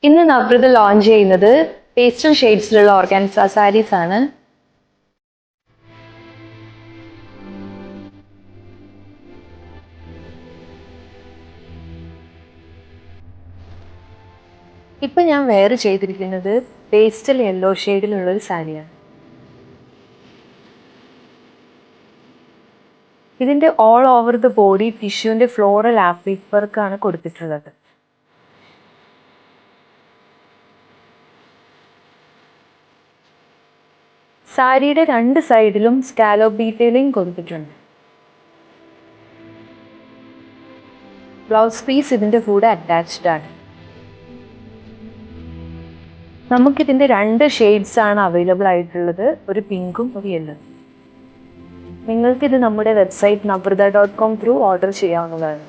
ഇന്ന് നവ്രത ലോഞ്ച് ചെയ്യുന്നത് pastel ഷെയ്ഡ്സിലുള്ള organza saris ആണ്. ഇപ്പൊ ഞാൻ വെയർ ചെയ്തിരിക്കുന്നത് പേസ്റ്റൽ യെല്ലോ ഷെയ്ഡിലുള്ള ഒരു സാരിയാണ്. ഇതിന്റെ ഓൾ ഓവർ ദ ബോഡി ടിഷ്യൂവിന്റെ ഫ്ലോറൽ ആപ്ലിക് വർക്കാണ് കൊടുത്തിട്ടുള്ളത്. സാരിയുടെ രണ്ട് സൈഡിലും സ്കാലോപ്പ് ഡീറ്റെയിലിംഗ് കൊടുത്തിട്ടുണ്ട്. ബ്ലൗസ് പീസ് ഇതിന്റെ കൂടെ അറ്റാച്ച്ഡ് ആണ്. നമുക്കിതിന്റെ രണ്ട് ഷെയ്ഡ്സ് ആണ് അവൈലബിൾ ആയിട്ടുള്ളത്, ഒരു പിങ്കും ഒരു യെല്ലോ. നിങ്ങൾക്കിത് നമ്മുടെ വെബ്സൈറ്റ് navrudha.com ത്രൂ ഓർഡർ ചെയ്യാവുന്നതാണ്.